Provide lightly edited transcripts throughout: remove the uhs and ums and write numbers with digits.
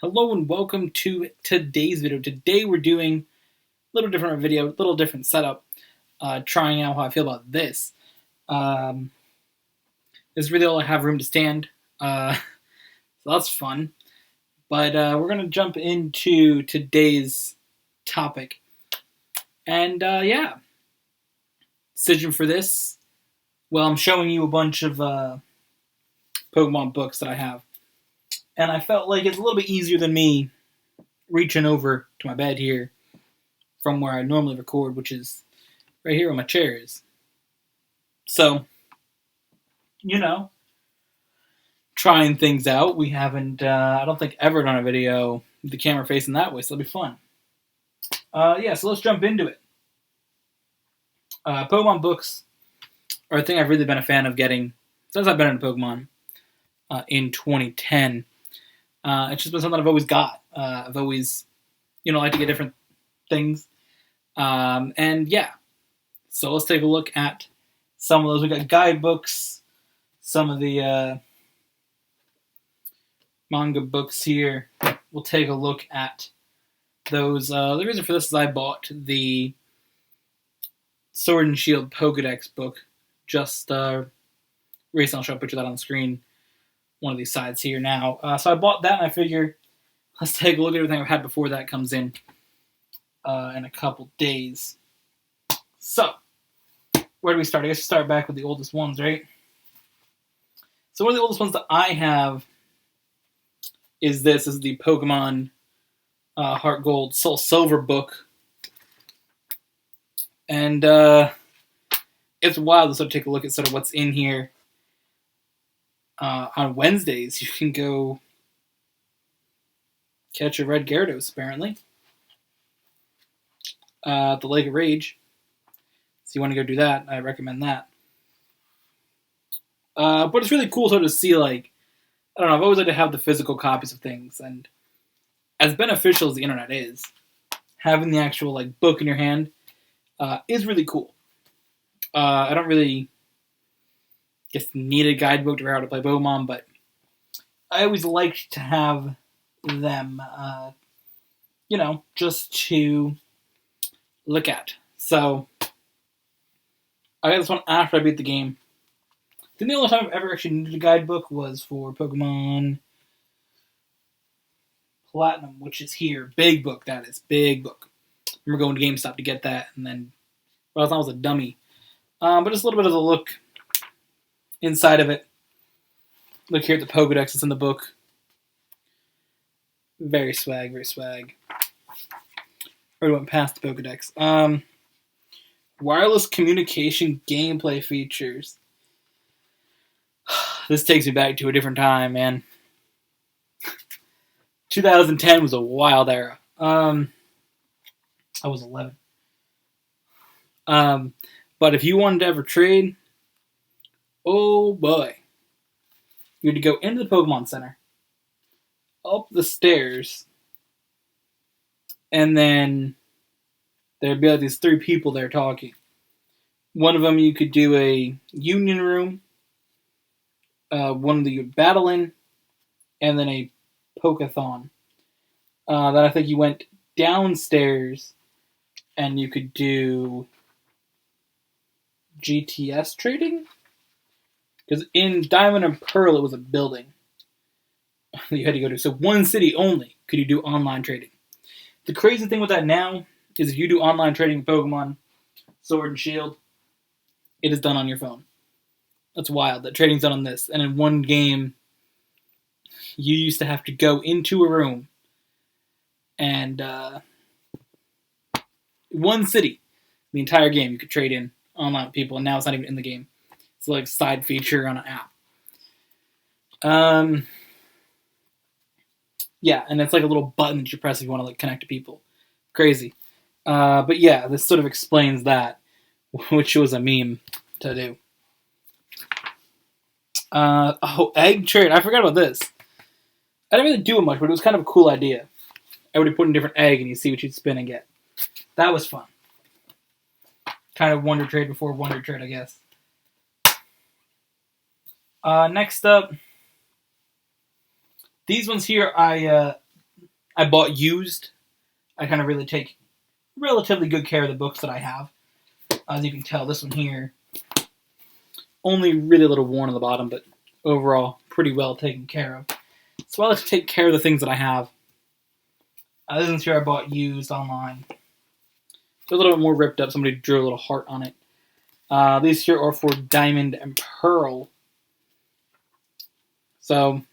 Hello and welcome to today's video. Today we're doing a little different video, a little different setup, trying out how I feel about this. This is really all I have room to stand, so that's fun. But we're going to jump into today's topic. And yeah, decision for this, well, I'm showing you a bunch of Pokemon books that I have. And I felt like it's a little bit easier than me reaching over to my bed here from where I normally record, which is right here where my chair is. So, trying things out. We haven't, I don't think, ever done a video with the camera facing that way, so it'll be fun. So let's jump into it. Pokemon books are a thing I've really been a fan of getting since I've been into Pokemon in 2010. It's just been something I've always got. I've always, liked to get different things. And yeah, so let's take a look at some of those. We got guidebooks, some of the manga books here. We'll take a look at those. The reason for this is I bought the Sword and Shield Pokedex book just recently. I'll show a picture of that on the screen. One of these sides here now. So I bought that, and I figure let's take a look at everything I've had before that comes in a couple days. So, where do we start? I guess we start back with the oldest ones, right? So one of the oldest ones that I have is this. This is the Pokemon Heart Gold Soul Silver book. And it's wild to sort of take a look at sort of what's in here. On Wednesdays, you can go catch a red Gyarados, apparently. At the Lake of Rage. So you want to go do that, I recommend that. But it's really cool sort of to see, like, I don't know, I've always liked to have the physical copies of things, and as beneficial as the internet is, having the actual, like, book in your hand is really cool. I don't really need a guidebook to learn how to play Pokemon, but I always liked to have them, just to look at. So, I got this one after I beat the game. I think the only time I've ever actually needed a guidebook was for Pokemon Platinum, which is here. Big book, that is. Big book. I remember going to GameStop to get that, and then, I thought I was a dummy. But just a little bit of the look inside of it. Look here at the Pokedex that's in the book. Very swag, very swag. Already went past the Pokedex. Wireless communication gameplay features. This takes me back to a different time, man. 2010 was a wild era. I was 11. But if you wanted to ever trade, oh boy. You had to go into the Pokemon Center, up the stairs, and then there'd be like these three people there talking. One of them you could do a union room, one that you would battle in, and then a Pokeathon. Then I think you went downstairs and you could do GTS trading? Because in Diamond and Pearl it was a building you had to go to. So one city only could you do online trading. The crazy thing with that now is if you do online trading with Pokemon Sword and Shield, it is done on your phone. That's wild. That trading's done on this. And in one game, you used to have to go into a room and one city, the entire game, you could trade in online with people, and now it's not even in the game. It's like a side feature on an app. Yeah, and it's like a little button that you press if you want to like connect to people. Crazy. But yeah, this sort of explains that, which was a meme to do. Egg trade. I forgot about this. I didn't really do it much, but it was kind of a cool idea. Everybody put in a different egg and you see what you'd spin and get. That was fun. Kind of Wonder Trade before Wonder Trade, I guess. Next up, these ones here I I bought used. I kind of really take relatively good care of the books that I have. As you can tell, this one here, only really a little worn on the bottom, but overall pretty well taken care of. So I like to take care of the things that I have. This one's here I bought used online. It's a little bit more ripped up. Somebody drew a little heart on it. These here are for Diamond and Pearl. So,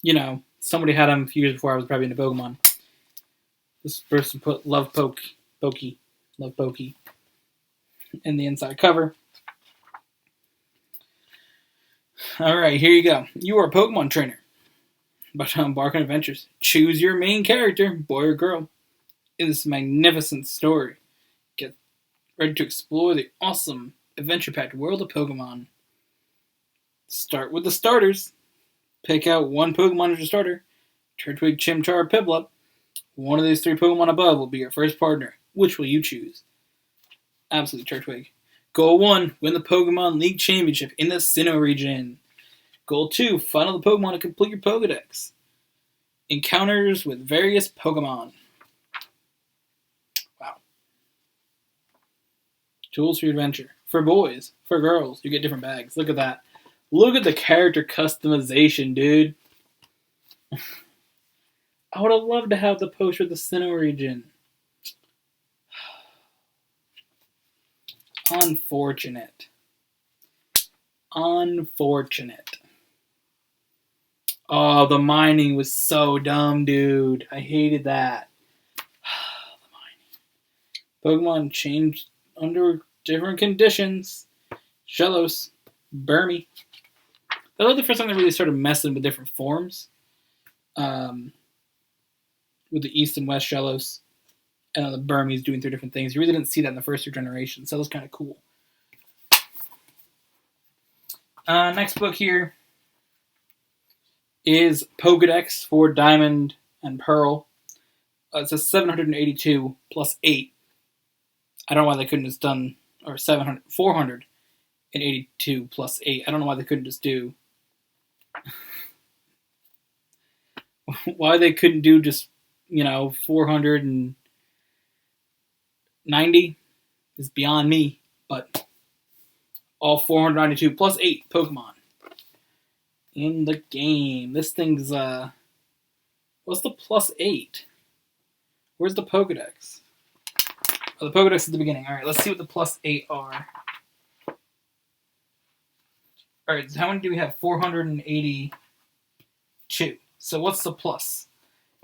you know, somebody had them a few years before I was probably into Pokemon. This person put Love Pokey in the inside cover. Alright, here you go. You are a Pokemon trainer. About to embark on adventures. Choose your main character, boy or girl, in this magnificent story. Get ready to explore the awesome, adventure-packed world of Pokemon. Start with the starters. Pick out one Pokemon as your starter. Turtwig, Chimchar, Piplup. One of these 3 Pokemon above will be your first partner. Which will you choose? Absolutely, Turtwig. Goal 1, win the Pokemon League Championship in the Sinnoh region. Goal 2, final the Pokemon to complete your Pokedex. Encounters with various Pokemon. Wow. Tools for your adventure. For boys, for girls, you get different bags. Look at that. Look at the character customization, dude. I would have loved to have the poster of the Sinnoh region. Unfortunate. Oh, the mining was so dumb, dude. I hated that. The mining. Pokemon changed under different conditions. Shellos. Burmy. That was the first time they really started messing with different forms. With the East and West Shellos. And the Burmese doing 3 different things. You really didn't see that in the first 2 generations, so that was kind of cool. Next book here is Pokedex for Diamond and Pearl. It says 782 plus 8. I don't know why they couldn't just done, or 482 plus 8. I don't know why they couldn't just do, why they couldn't do just, 490 is beyond me, but all 492 plus 8 Pokemon in the game. This thing's, what's the plus 8? Where's the Pokedex? Oh, the Pokedex at the beginning. Alright, let's see what the plus 8 are. Alright, so how many do we have? 482. So what's the plus?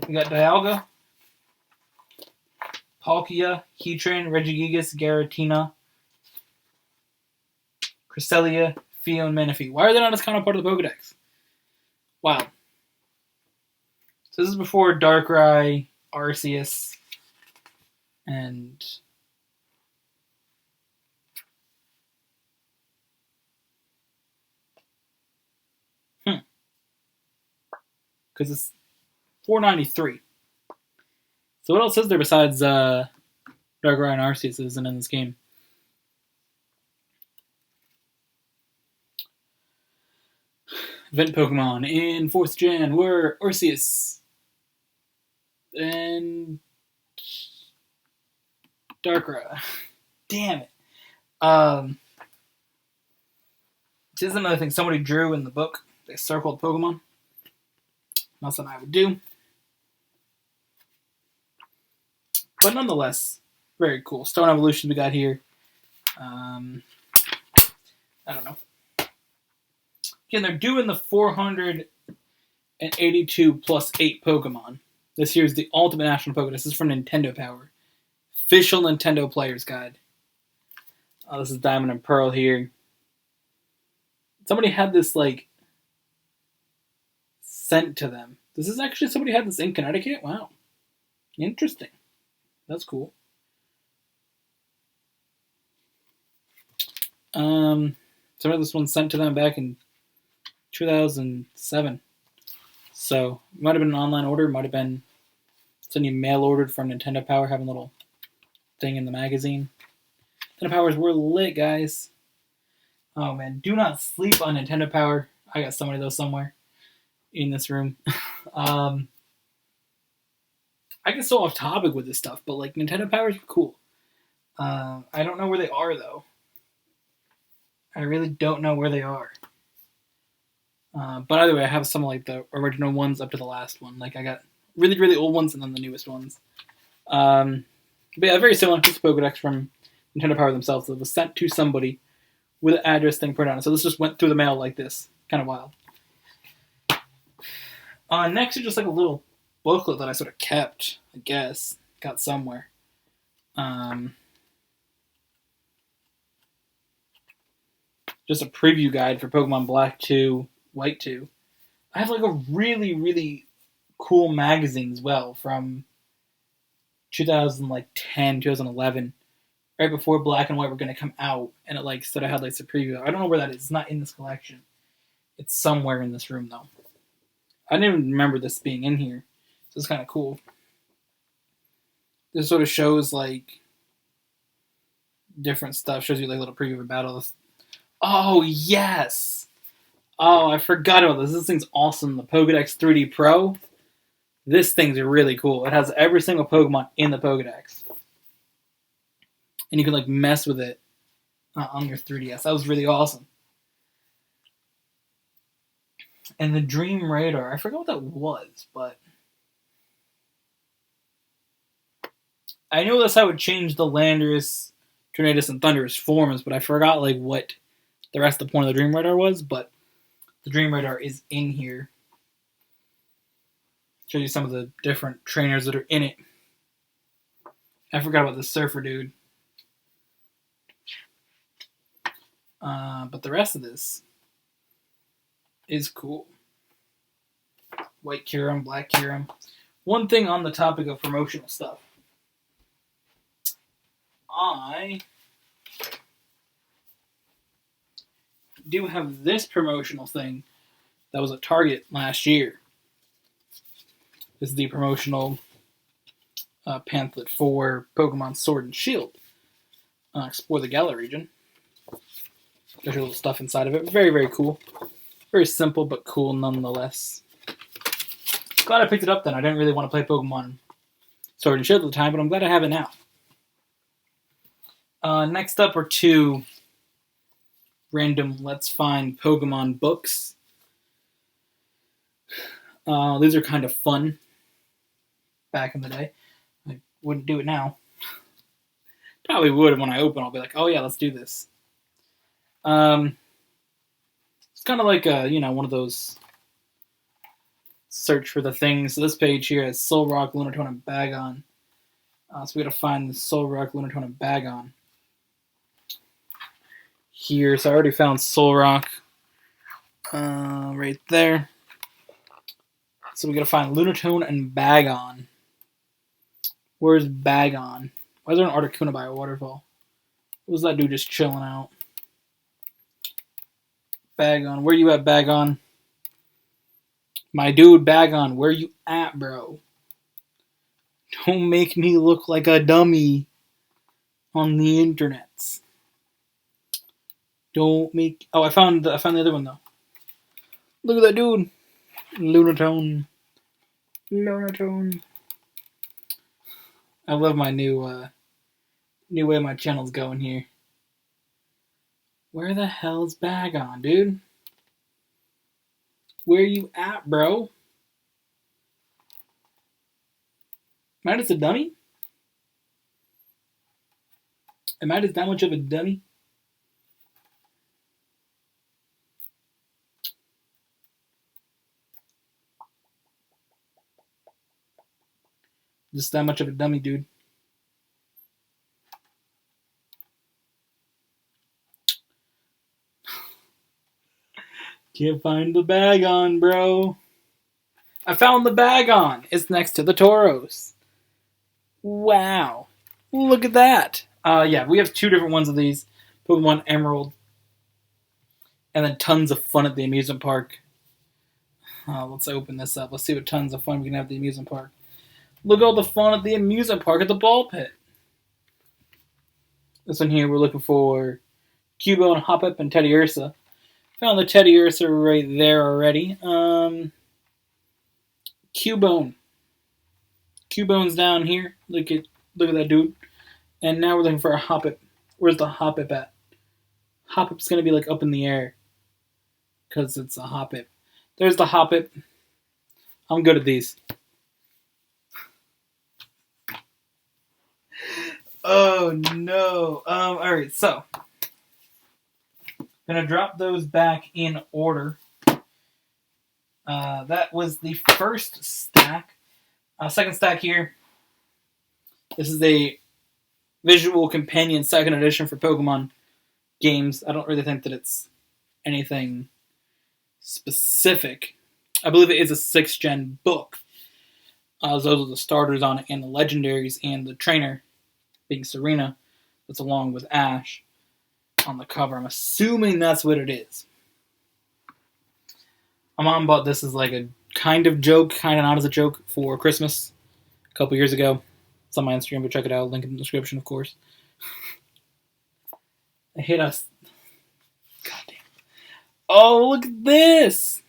We got Dialga, Palkia, Heatran, Regigigas, Garatina, Cresselia, Fio, and Manaphy. Why are they not as counterpart of the Pokedex? Wow. So this is before Darkrai, Arceus, and because it's 493. So what else is there besides Darkrai and Arceus that isn't in this game? Event Pokemon in 4th Gen were Arceus and Darkrai. Damn it. This is another thing somebody drew in the book. They circled Pokemon. Not something I would do. But nonetheless, very cool. Stone Evolution we got here. I don't know. Again, they're doing the 482 plus 8 Pokemon. This here is the Ultimate National Pokédex. This is from Nintendo Power. Official Nintendo Player's Guide. This is Diamond and Pearl here. Somebody had this, sent to them. This is actually somebody had this in Connecticut? Wow. Interesting. That's cool. Some of this one sent to them back in 2007. So, it might have been an online order. Might have been something mail ordered from Nintendo Power, having a little thing in the magazine. Nintendo Powers were lit, guys. Oh, man. Do not sleep on Nintendo Power. I got so many of those somewhere in this room. I get so off topic with this stuff, but like Nintendo powers are cool. I don't know where they are though. I really don't know where they are. But either way, I have some like the original ones up to the last one. Like I got really, really old ones and then the newest ones. But yeah, very similar to the Pokedex from Nintendo Power themselves. It was sent to somebody with an address thing printed on it. So this just went through the mail like this. Kind of wild. Next is just like a little booklet that I sort of kept, I guess. Got somewhere. Just a preview guide for Pokemon Black 2, White 2. I have like a really, really cool magazine as well from 2010, 2011, right before Black and White were going to come out, and it like sort of had like a preview. I don't know where that is. It's not in this collection. It's somewhere in this room though. I didn't even remember this being in here, so it's kind of cool. This sort of shows like different stuff. Shows you like a little preview of a battle. Oh yes! Oh, I forgot about this. This thing's awesome. The Pokedex 3D Pro. This thing's really cool. It has every single Pokemon in the Pokedex. And you can like mess with it on your 3DS. That was really awesome. And the Dream Radar. I forgot what that was, but I know that's how it would change the Landorus, Tornadus, and Thundurus forms, but I forgot like what the rest of the point of the Dream Radar was, but the Dream Radar is in here. Show you some of the different trainers that are in it. I forgot about the Surfer dude. But the rest of this is cool. White Kyurem, Black Kyurem. One thing on the topic of promotional stuff. I do have this promotional thing that was at Target last year. This is the promotional pamphlet for Pokemon Sword and Shield. Explore the Galar region. There's a little stuff inside of it. Very, very cool. Very simple, but cool nonetheless. Glad I picked it up then. I didn't really want to play Pokemon Sword and Shield at the time, but I'm glad I have it now. Next up are two random Let's Find Pokemon books. These are kind of fun. Back in the day. I wouldn't do it now. Probably would when I open. I'll be like, oh yeah, let's do this. It's kind of like one of those search for the things. So this page here has Solrock, Lunatone, and Bagon. So we gotta find the Solrock, Lunatone, and Bagon. Here, so I already found Solrock. Right there. So we gotta find Lunatone and Bagon. Where's Bagon? Why is there an Articuno by a waterfall? What was that dude just chilling out? Bagon, where you at, Bagon? My dude, Bagon, where you at, bro? Don't make me look like a dummy on the internets. Don't make... Oh, I found the other one, though. Look at that dude. Lunatone. I love my new way my channel's going here. Where the hell's Bagon, dude? Where you at, bro? Am I just a dummy? Am I just that much of a dummy? Just that much of a dummy, dude. Can't find the Bagon, bro. I found the Bagon. It's next to the Tauros. Wow. Look at that. Yeah, we have two different ones of these. Pokemon Emerald. And then tons of fun at the amusement park. Let's open this up. Let's see what tons of fun we can have at the amusement park. Look at all the fun at the amusement park at the ball pit. This one here, we're looking for Cubone, Hoppip, and Teddiursa. Found the Teddiursa right there already. Cubone. Cubone down here. Look at that dude. And now we're looking for a Hoppip. Where's the Hoppip at? Hoppip's gonna be like up in the air. Because it's a Hoppip. There's the Hoppip. I'm good at these. Oh no. Alright, so. Gonna drop those back in order. That was the first stack. Second stack here. This is a visual companion second edition for Pokemon games. I don't really think that it's anything specific. I believe it is a 6th gen book. Those are the starters on it, and the legendaries, and the trainer being Serena. That's along with Ash on the cover. I'm assuming that's what it is. My mom bought this as like a kind of joke, kind of not as a joke, for Christmas a couple years ago. It's on my Instagram, but check it out. Link in the description, of course. I hit us. Goddamn. Oh, look at this!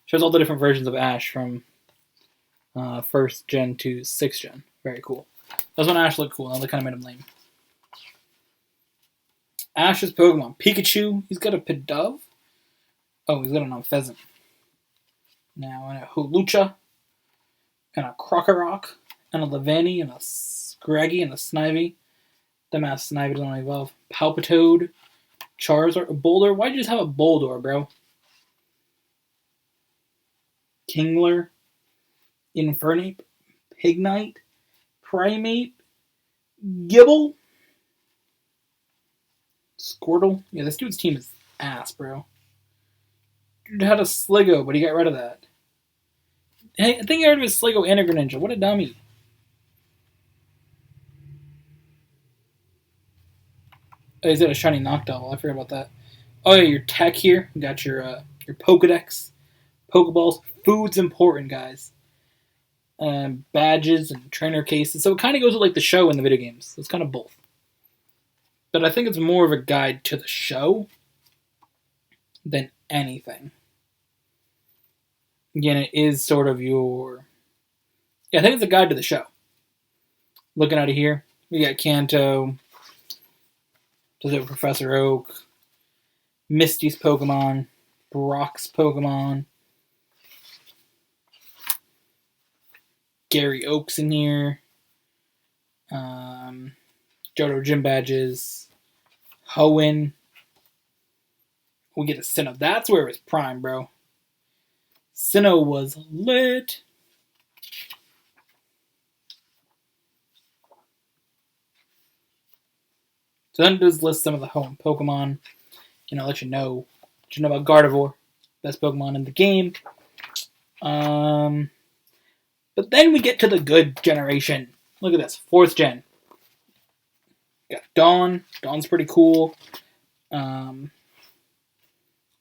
Shows all the different versions of Ash from 1st gen to 6th gen. Very cool. That's when Ash looked cool. Now they kind of made him lame. Ash's Pokemon. Pikachu. He's got a Pidove. Oh, he's got a pheasant. Now, and a Hulucha, and a Krokorok, and a Levani, and a Scraggy, and a Snivy. Dumbass Snivy doesn't evolve. Palpitoad, Charizard, a Boulder. Why'd you just have a Boulder, bro? Kingler, Infernape, Pignite, Primeape, Gibble, Squirtle. Yeah, this dude's team is ass, bro. Dude had a Sligo, but he got rid of that. I think he got rid of his Sligo and a Greninja. What a dummy. Oh, he's got a shiny Noctowl. I forgot about that. Oh yeah, your tech here. You got your Pokedex, Pokeballs. Food's important, guys. Badges and trainer cases. So it kind of goes with like the show in the video games. It's kind of both. But I think it's more of a guide to the show than anything. Again, it is sort of your... Yeah, I think it's a guide to the show. Looking out of here, we got Kanto, Professor Oak, Misty's Pokemon, Brock's Pokemon, Gary Oak's in here, Johto Gym Badges, Hoenn. We get a Sinnoh. That's where it was prime, bro. Sinnoh was lit. So then it does list some of the home Pokemon. Let you know about Gardevoir, best Pokemon in the game. But then we get to the good generation. Look at this, 4th gen. Got Dawn. Dawn's pretty cool.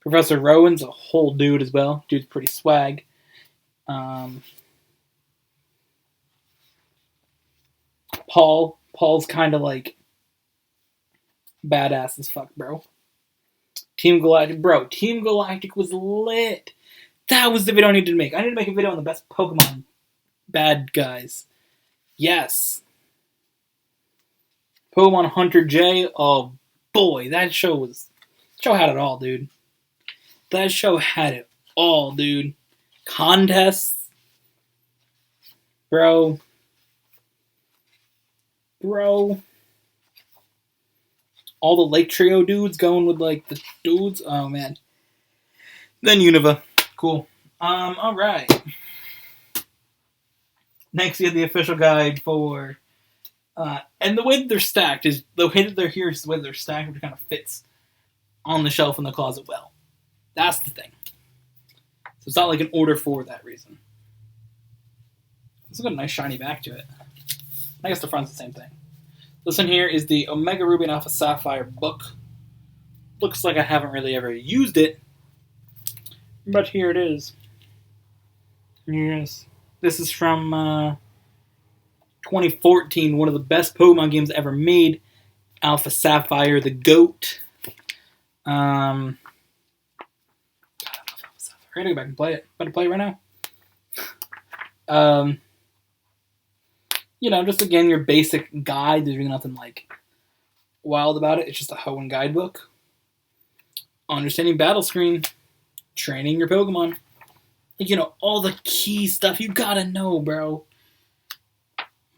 Professor Rowan's a whole dude as well. Dude's pretty swag. Paul's kind of like badass as fuck, bro. Team Galactic, bro. Team Galactic was lit. That was the video I needed to make. I need to make a video on the best Pokemon bad guys. Yes. Pokemon Hunter J. Oh boy, that show had it all, dude. That show had it all, dude. Contests. Bro. All the Lake Trio dudes going with, like, the dudes. Oh, man. Then Unova. Cool. Alright. Next, we have the official guide for... and the way that they're stacked is... The way that they're here is the way that they're stacked, which kind of fits on the shelf in the closet well. That's the thing. So it's not like an order for that reason. It's got a nice shiny back to it. I guess the front's the same thing. This one here is the Omega Ruby and Alpha Sapphire book. Looks like I haven't really ever used it. But here it is. Yes. This is from 2014. One of the best Pokemon games ever made. Alpha Sapphire, the GOAT. God, I love Alpha Sapphire. I gotta go back and play it. I'm about to play it right now. You know, just again your basic guide. There's really nothing like wild about it. It's just a Hoenn guidebook. Understanding battle screen, training your Pokemon. You know, all the key stuff you gotta know, bro.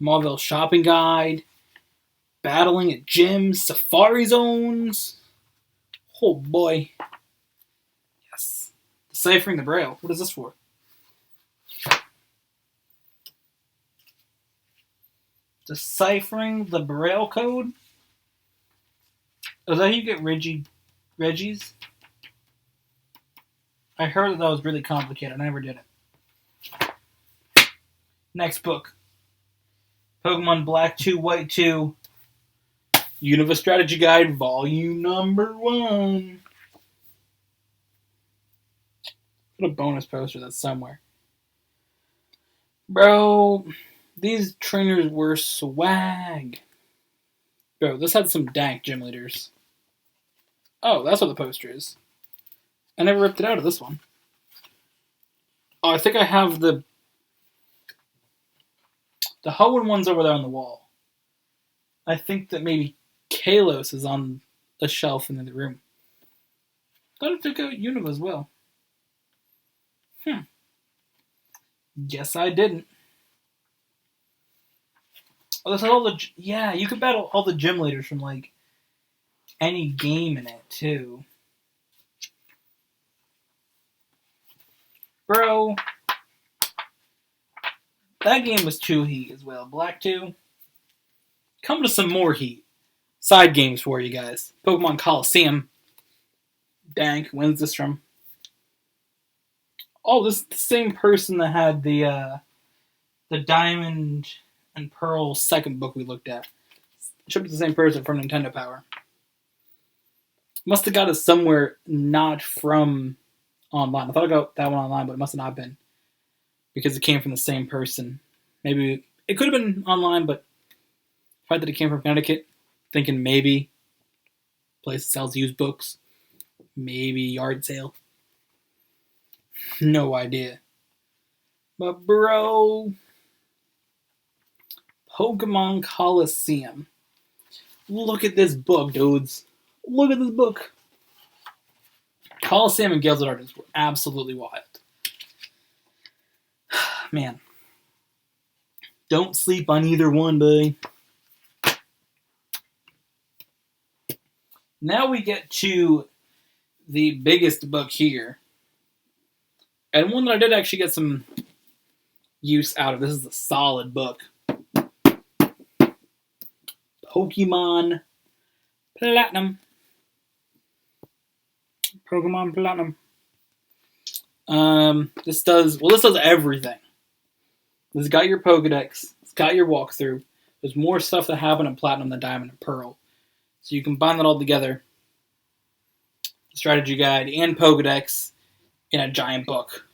Mauville shopping guide, battling at gyms, safari zones. Oh boy. Yes. Deciphering the Braille. What is this for? Deciphering the Braille code? Is that how you get Reggies? I heard that was really complicated. I never did it. Next book. Pokemon Black 2, White 2. Unova Strategy Guide, Volume number 1. Put a bonus poster that's somewhere. Bro, these trainers were swag. Bro, this had some dank gym leaders. Oh, that's what the poster is. I never ripped it out of this one. Oh, I think I have the Hoenn one's over there on the wall. I think that maybe Kalos is on a shelf in the room. Thought it took out Unova as well. Guess I didn't. Oh, that's all the... Yeah, you could battle all the gym leaders from, like, any game in it, too. Bro. That game was 2 heat as well. Black 2. Come to some more heat. Side games for you guys. Pokemon Coliseum. Dank. When's this from? Oh, this is the same person that had the Diamond and Pearl second book we looked at. It should be the same person from Nintendo Power. Must have got it somewhere not from online. I thought I got that one online, but it must have not been. Because it came from the same person. Maybe it could have been online, but the fact that it came from Connecticut, thinking maybe place that sells used books, maybe yard sale. No idea. But bro, Pokemon Coliseum. Look at this book, dudes. Look at this book. Coliseum and Gales of Darkness were absolutely wild. Man. Don't sleep on either one, buddy. Now we get to the biggest book here. And one that I did actually get some use out of. This is a solid book. Pokemon Platinum. Pokemon Platinum. This does everything. This has got your Pokedex. It's got your walkthrough. There's more stuff that happened in Platinum than Diamond and Pearl. So you combine that all together. Strategy guide and Pokedex in a giant book.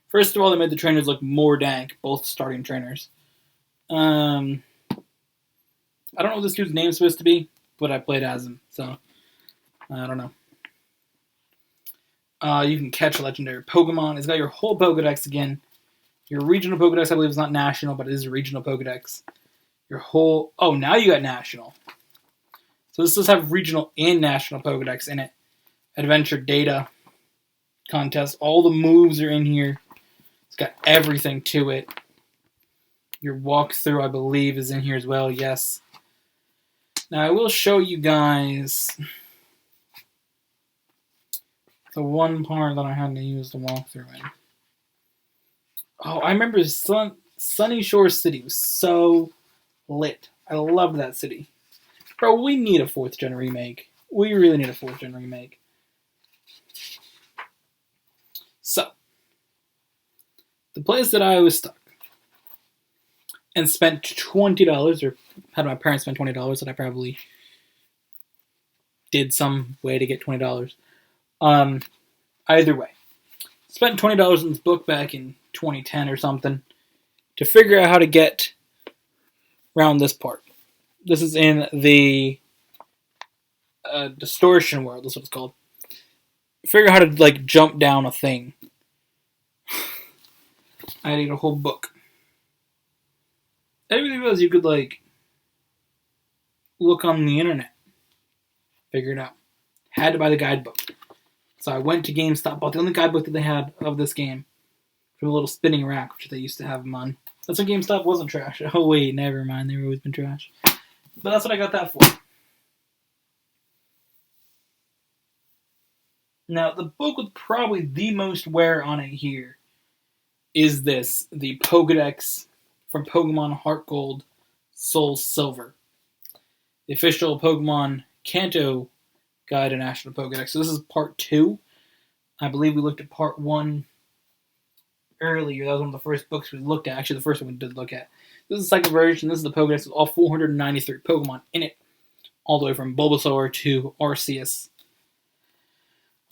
First of all, they made the trainers look more dank, both starting trainers. I don't know what this dude's name's supposed to be, but I played as him, so I don't know. You can catch legendary Pokemon. It's got your whole Pokedex again. Your regional Pokedex, I believe, is not national, but it is a regional Pokedex. Your whole... Oh, now you got national. So this does have regional and national Pokedex in it. Adventure data contest. All the moves are in here. It's got everything to it. Your walkthrough, I believe, is in here as well. Yes. Now, I will show you guys the one part that I had to use the walkthrough in. Oh, I remember Sunny Shore City was so lit. I loved that city. Bro, we need a 4th gen remake. We really need a 4th gen remake. So, the place that I was stuck and spent $20, or had my parents spend $20, that I probably did some way to get $20. Either way. Spent $20 in this book back in 2010 or something to figure out how to get around this part. This is in the distortion world, that's what it's called. Figure out how to, like, jump down a thing. I need a whole book. Everything was you could like look on the internet, figure it out. Had to buy the guidebook. So I went to GameStop, bought the only guidebook that they had of this game from a little spinning rack, which they used to have them on. That's when GameStop wasn't trash. Oh wait, never mind. They've always been trash. But that's what I got that for. Now, the book with probably the most wear on it here is this, the Pokedex from Pokemon Heart Gold, Soul Silver. The official Pokemon Kanto Guide to National Pokedex. So this is part 2. I believe we looked at part 1 earlier. That was one of the first books we looked at. Actually, the first one we did look at. This is the second version. This is the Pokedex with all 493 Pokemon in it. All the way from Bulbasaur to Arceus.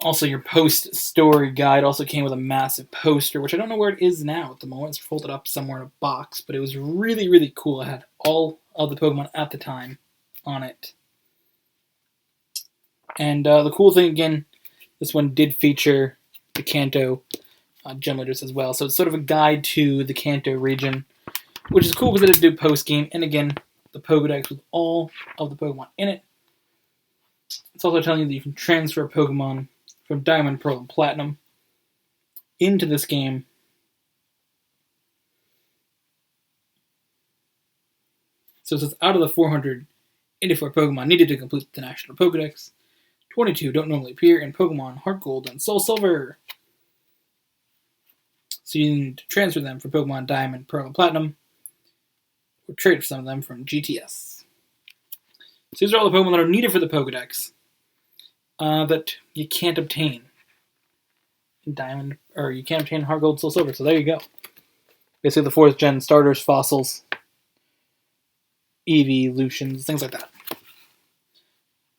Also, your post-story guide also came with a massive poster, which I don't know where it is now at the moment. It's folded up somewhere in a box, but it was really, really cool. It had all of the Pokemon at the time on it. And the cool thing, again, this one did feature the Kanto gym leaders as well. So it's sort of a guide to the Kanto region, which is cool because it did do post-game. And again, the Pokedex with all of the Pokemon in it. It's also telling you that you can transfer Pokemon from Diamond, Pearl, and Platinum into this game. So it says out of the 484 Pokemon needed to complete the National Pokedex, 22 don't normally appear in Pokemon Heart Gold and Soul Silver. So you need to transfer them from Pokemon Diamond, Pearl, and Platinum, or trade for some of them from GTS. So these are all the Pokemon that are needed for the Pokedex that you can't obtain in Diamond, or you can't obtain Heart Gold, Soul Silver. So there you go. Basically the 4th gen starters, fossils, evolutions, things like that.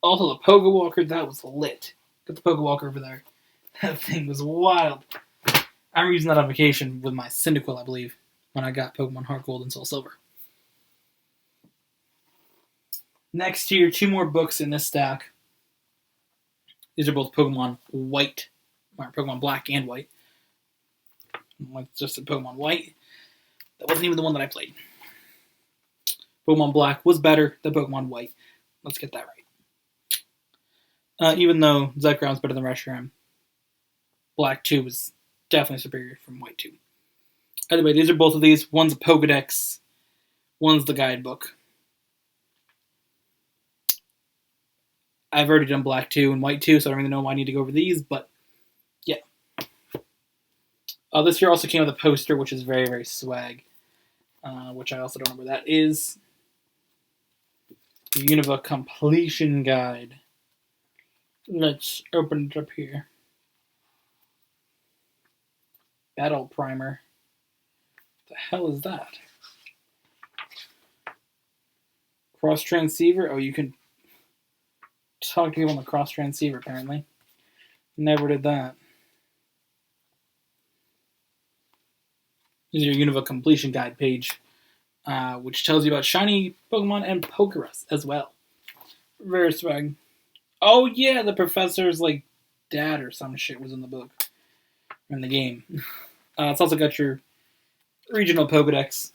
Also the Pokewalker, that was lit. Got the Pokewalker over there. That thing was wild. I remember using that on vacation with my Cyndaquil, I believe, when I got Pokemon Heart Gold and Soul Silver. Next here, 2 more books in this stack. These are both Pokemon White, or Pokemon Black and White. It's just a Pokemon White. That wasn't even the one that I played. Pokemon Black was better than Pokemon White. Let's get that right. Even though Zekroun's better than Reshiram, Black 2 was definitely superior from White 2. Either way, these are both of these. One's a Pokedex, one's the Guidebook. I've already done Black 2 and White 2, so I don't really know why I need to go over these, but yeah. This here also came with a poster, which is very, very swag, which I also don't know where that is. The Unova Completion Guide. Let's open it up here. Battle Primer. What the hell is that? Cross Transceiver? Oh, you can talk to people on the Cross Transceiver, apparently. Never did that. This is your Unova Completion Guide page, which tells you about shiny Pokemon and Pokerus as well. Very swag. Oh yeah, the professor's like dad or some shit was in the book. In the game. It's also got your regional Pokedex.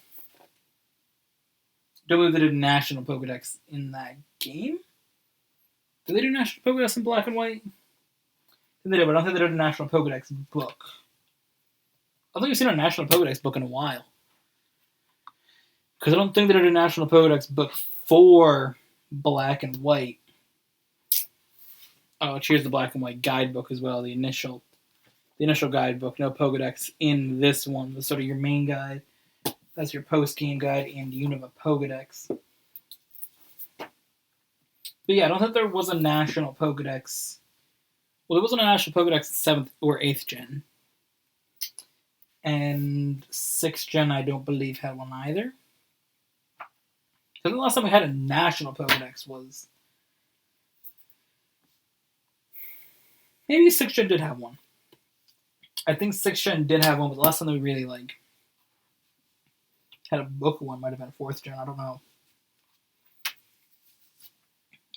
Don't believe they did National Pokedex in that game. Did they do National Pokedex in Black and White? They did, but I don't think they did a National Pokedex book. I don't think I've seen a National Pokedex book in a while. Because I don't think they did a National Pokedex book for Black and White. Oh, here's the Black and White Guidebook as well, the initial guidebook. No Pokedex in this one. That's sort of your main guide. That's your post-game guide and Unova Pokedex. But yeah, I don't think there was a National Pokedex. Well, there wasn't a National Pokedex 7th or 8th gen. And 6th gen, I don't believe, had one either. I think the last time we had a National Pokedex was... Maybe 6th gen did have one. I think 6th gen did have one, but the last time that we really, had a book one might have been 4th gen. I don't know.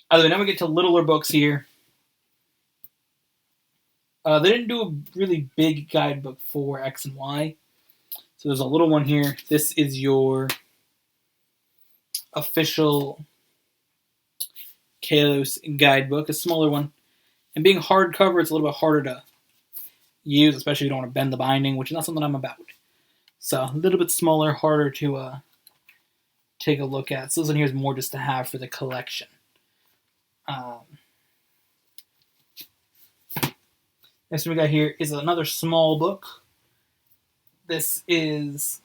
Either way, now we get to littler books here. They didn't do a really big guidebook for X and Y. So there's a little one here. This is your official Kalos guidebook, a smaller one. And being hardcover, it's a little bit harder to use, especially if you don't want to bend the binding, which is not something I'm about. So a little bit smaller, harder to take a look at. So this one here is more just to have for the collection. Next one we got here is another small book. This is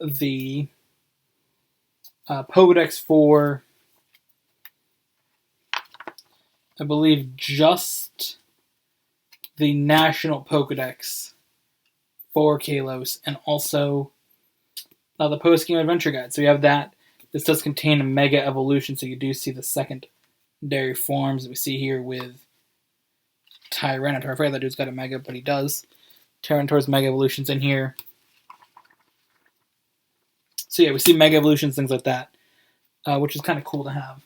the Pokedex for, I believe, just the National Pokedex for Kalos, and also the post-game adventure guide. So we have that. This does contain a Mega Evolution, so you do see the secondary forms that we see here with Tyranitar. I forget that dude's got a Mega, but he does. Tyranitar's Mega Evolutions in here. So yeah, we see Mega Evolutions, things like that, which is kind of cool to have.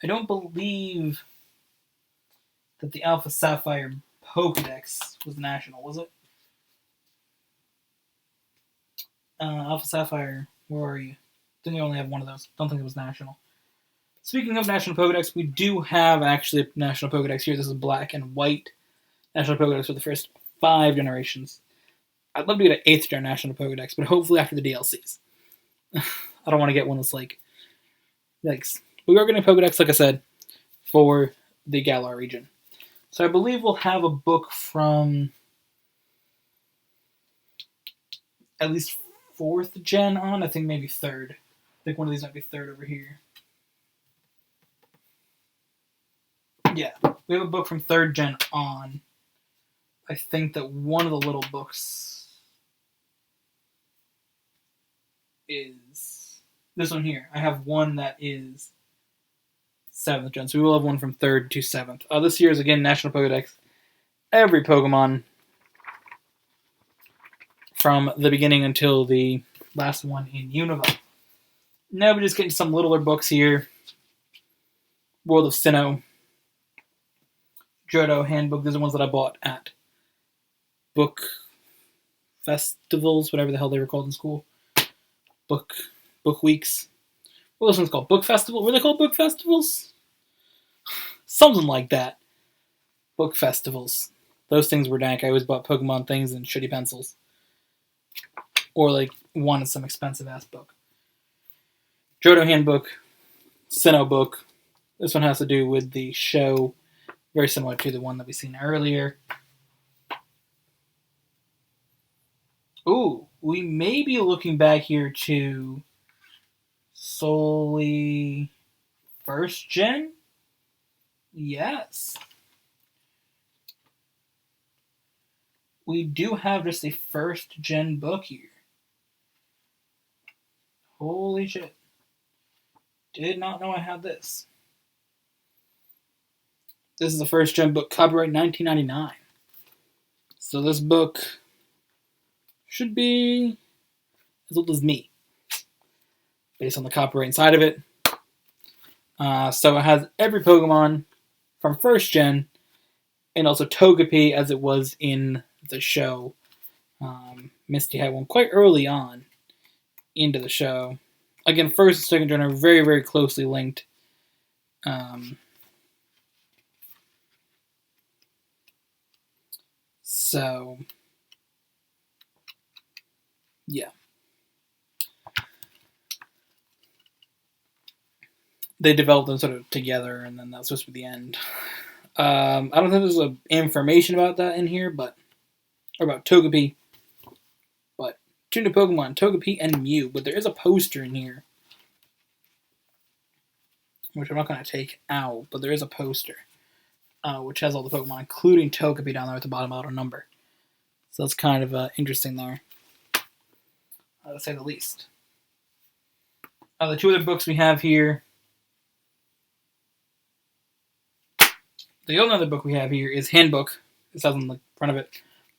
I don't believe that the Alpha Sapphire Pokedex was national, was it? Alpha Sapphire, where are you? Didn't you only have one of those? Don't think it was national. Speaking of National Pokedex, we do have actually a National Pokedex here. This is black and white National Pokedex for the first 5 generations. I'd love to get an 8th gen National Pokedex, but hopefully after the DLCs. I don't want to get one that's like, yikes. We are getting a Pokedex, like I said, for the Galar region. So I believe we'll have a book from at least 4th gen on. I think maybe 3rd. I think one of these might be 3rd over here. Yeah, we have a book from 3rd gen on. I think that one of the little books is this one here. I have one that is 7th gen, so we will have one from 3rd to 7th. This year is, again, National Pokedex. Every Pokemon from the beginning until the last one in Unova. Now we're just getting some littler books here. World of Sinnoh, Johto Handbook. These are ones that I bought at book festivals, whatever the hell they were called in school. Book weeks. What was this one's called? Book Festival? Were they called book festivals? Something like that. Book festivals. Those things were dank. I always bought Pokemon things and shitty pencils. Or like wanted some expensive ass book. Johto Handbook. Sinnoh book. This one has to do with the show. Very similar to the one that we seen earlier. Ooh, we may be looking back here to solely 1st gen? Yes. We do have just a 1st gen book here. Holy shit. Did not know I had this. This is the 1st gen book, copyright 1999. So this book should be as old as me, based on the copyright inside of it. So it has every Pokemon from 1st gen, and also Togepi as it was in the show. Misty had one quite early on into the show. Again, 1st and 2nd gen are very, very closely linked. So, yeah. They developed them sort of together, and then that's supposed to be the end. I don't think there's information about that in here, or about Togepi. But 2 new Pokemon, Togepi and Mew. But there is a poster in here, which I'm not going to take out, but there is a poster, which has all the Pokemon, including Togepi down there at the bottom without a number. So that's kind of interesting there, to say the least. The 2 other books we have here. The only other book we have here is Handbook. This has on the front of it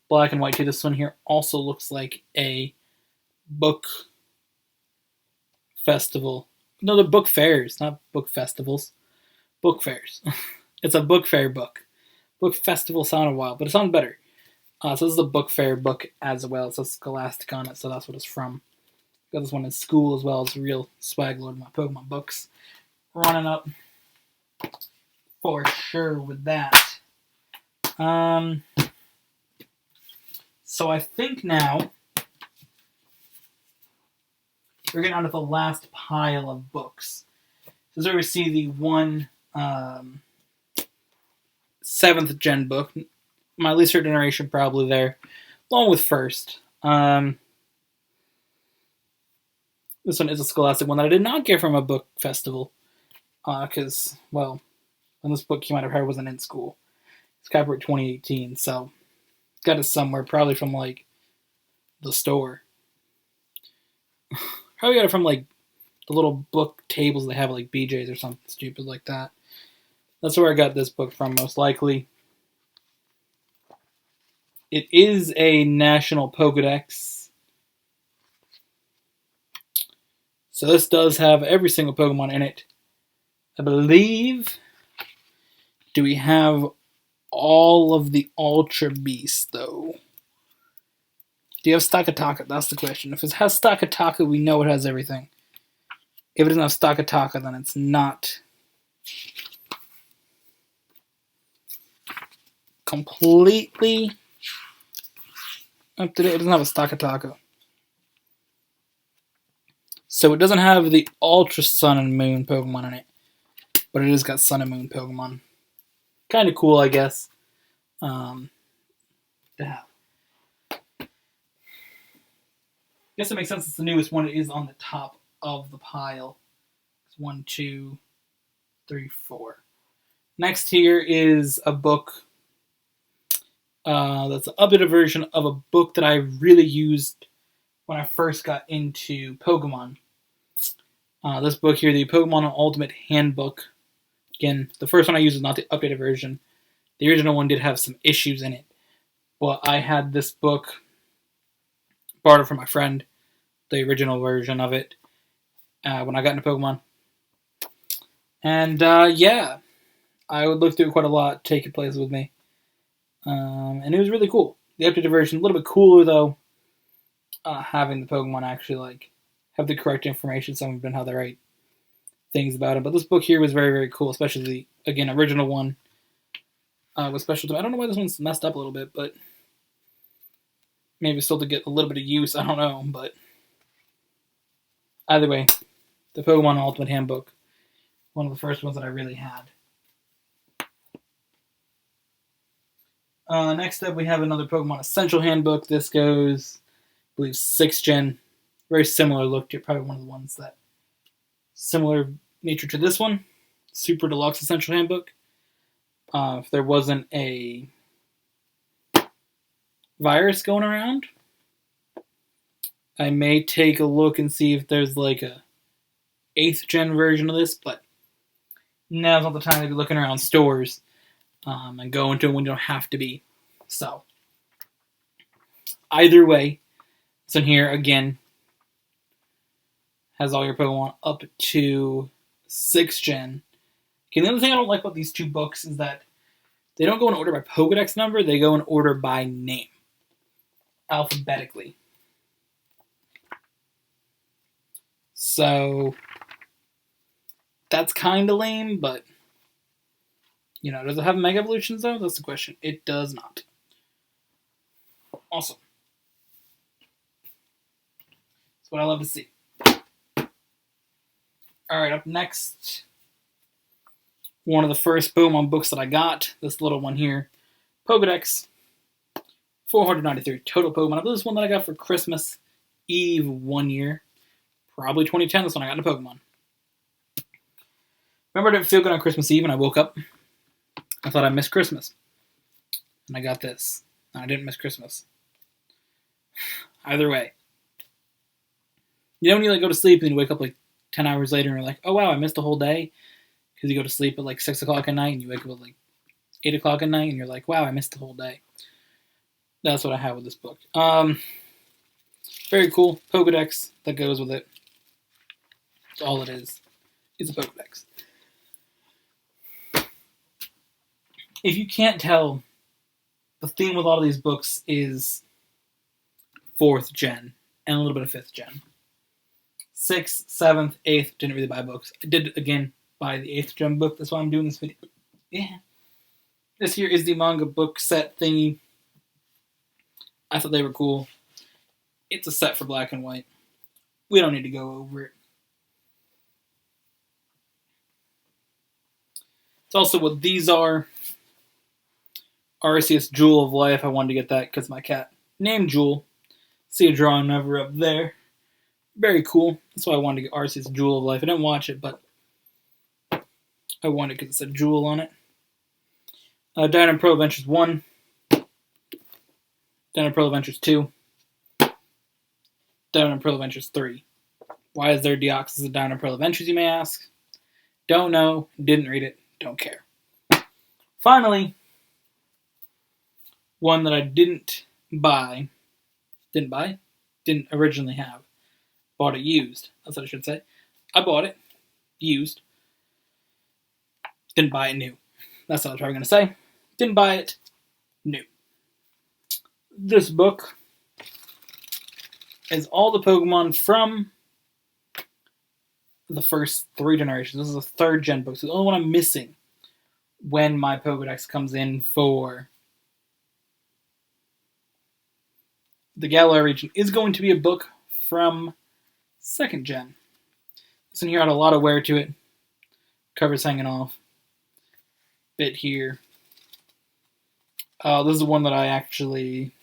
black and white too. This one here also looks like a book festival. No, they're book fairs, not book festivals. Book fairs. It's a book fair book. Book festival sounded wild, but it sounds better. So this is a book fair book as well. It says Scholastic on it, so that's what it's from. Got this one in school as well. It's a real swag load of my Pokemon books. Running up for sure with that. So I think now we're getting on to the last pile of books. This is where we see the one 7th gen book. My least favorite generation probably there, along with first. This one is a Scholastic one that I did not get from a book festival. Because, well, when this book came out, I wasn't in school. It's copyright 2018, so got it somewhere, probably from, like, the store. Probably got it from, like, the little book tables they have at, like, BJ's or something stupid like that. That's where I got this book from, most likely. It is a national Pokedex. So this does have every single Pokemon in it. I believe... Do we have all of the Ultra Beasts, though? Do you have Stakataka? That's the question. If it has Stakataka, we know it has everything. If it doesn't have Stakataka, then it's not completely up to date. It doesn't have a Stakataka. So it doesn't have the Ultra Sun and Moon Pokemon in it. But it has got Sun and Moon Pokemon. Kind of cool, I guess, to have. I guess it makes sense it's the newest one. It is on the top of the pile. It's 1, 2, 3, 4. Next here is a book that's an updated version of a book that I really used when I first got into Pokemon. This book here, the Pokemon Ultimate Handbook. Again, the first one I used was not the updated version. The original one did have some issues in it. But I had this book borrowed from my friend, the original version of it, when I got into Pokemon. And, yeah, I would look through it quite a lot, take it places with me. And it was really cool. The updated version, a little bit cooler, though, having the Pokemon actually, like, have the correct information. Some of them have the right things about it. But this book here was very, very cool, especially the, again, original one was special to me. I don't know why this one's messed up a little bit, but maybe still to get a little bit of use. I don't know, but either way, the Pokemon Ultimate Handbook, one of the first ones that I really had. Next up, we have another Pokemon Essential Handbook. This goes, I believe, 6th gen. Very similar look to probably one of the ones that similar nature to this one. Super Deluxe Essential Handbook. If there wasn't a virus going around, I may take a look and see if there's like a 8th gen version of this, but now's not the time to be looking around stores and going to them when you don't have to be. So, either way, it's in here again. Has all your Pokemon up to 6th gen. Okay, the other thing I don't like about these two books is that they don't go in order by Pokedex number, they go in order by name. Alphabetically. So, that's kind of lame, but, you know, does it have Mega Evolutions though? That's the question. It does not. Awesome. That's what I love to see. Alright, up next, one of the first Pokemon books that I got, this little one here, Pokedex, 493 total Pokemon. I believe this one that I got for Christmas Eve one year, probably 2010, this one I got into Pokemon. Remember I didn't feel good on Christmas Eve and I woke up, I thought I missed Christmas, and I got this, and I didn't miss Christmas. Either way. You know when you like go to sleep and you wake up like 10 hours later and you're like, oh wow, I missed a whole day? Because you go to sleep at like 6 o'clock at night and you wake up at like 8 o'clock at night and you're like, wow, I missed the whole day. That's what I have with this book. Very cool. Pokedex that goes with it. That's all it is. It's a Pokedex. If you can't tell, the theme with all of these books is 4th gen and a little bit of 5th gen. 6th, 7th, 8th, didn't really buy books. I did, again, buy the 8th gen book. That's why I'm doing this video. Yeah. This here is the manga book set thingy. I thought they were cool. It's a set for black and white. We don't need to go over it. It's also what these are. Arceus Jewel of Life. I wanted to get that because my cat named Jewel. See a drawing of her up there. Very cool. That's why I wanted to get Arceus Jewel of Life. I didn't watch it, but I wanted it because it said Jewel on it. Dynamo Pro Adventures 1. Dynamo Pro Adventures 2. Dynamo Pro Adventures 3. Why is there Deoxys of Dynamo Pro Adventures, you may ask? Don't know. Didn't read it. Don't care. Finally, one that I didn't buy. Didn't originally have. Bought it used. That's what I should say. I bought it used. Didn't buy it new. That's what I was probably going to say. Didn't buy it new. This book is all the Pokemon from the first 3 generations. This is a 3rd gen book, so the only one I'm missing when my Pokedex comes in for the Galar region is going to be a book from 2nd gen. This one here had a lot of wear to it. Cover's hanging off. Bit here. This is the one that I actually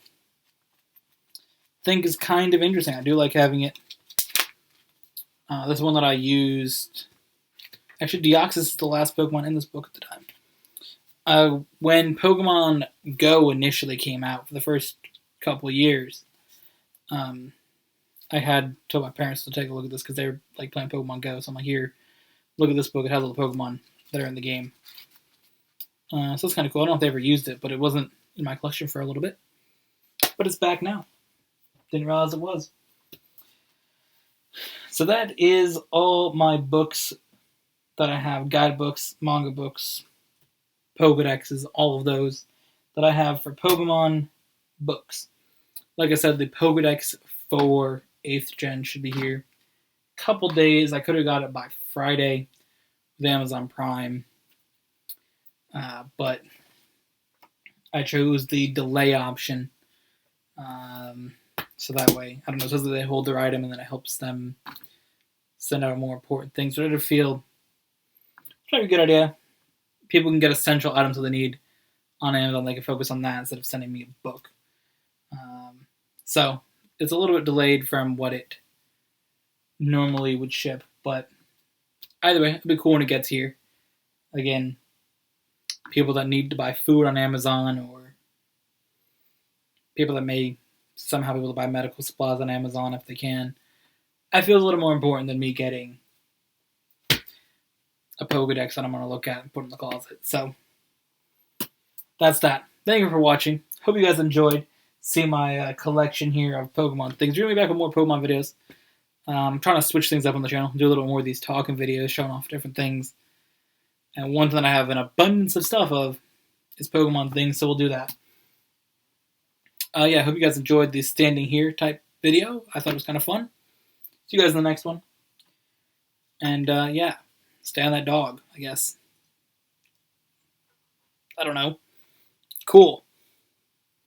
think is kind of interesting. I do like having it. This is one that I used. Actually, Deoxys is the last Pokemon in this book at the time. When Pokemon Go initially came out for the first couple of years, I had told my parents to take a look at this because they were like playing Pokemon Go. So I'm like, here, look at this book. It has all the Pokemon that are in the game. So it's kind of cool. I don't know if they ever used it, but it wasn't in my collection for a little bit. But it's back now. Didn't realize it was. So that is all my books that I have. Guidebooks, manga books, Pokedexes, all of those that I have for Pokemon books. Like I said, the Pokedex for 8th gen should be here. Couple days. I could have got it by Friday with Amazon Prime. But I chose the delay option. So that way, I don't know, it says that they hold their item and then it helps them send out more important things. But I feel it's probably a good idea. People can get essential items that they need on Amazon. They can focus on that instead of sending me a book. So it's a little bit delayed from what it normally would ship. But either way, it'll be cool when it gets here. Again, people that need to buy food on Amazon or people that may somehow be able to buy medical supplies on Amazon if they can. I feel it's a little more important than me getting a Pokedex that I'm going to look at and put in the closet. So that's that. Thank you for watching. Hope you guys enjoyed seeing my collection here of Pokemon things. We're going to be back with more Pokemon videos. I'm trying to switch things up on the channel. Do a little more of these talking videos showing off different things. And one thing I have an abundance of stuff of is Pokemon things, so we'll do that. Yeah, I hope you guys enjoyed the standing here type video. I thought it was kind of fun. See you guys in the next one. And yeah, stay on that dog, I guess. I don't know. Cool.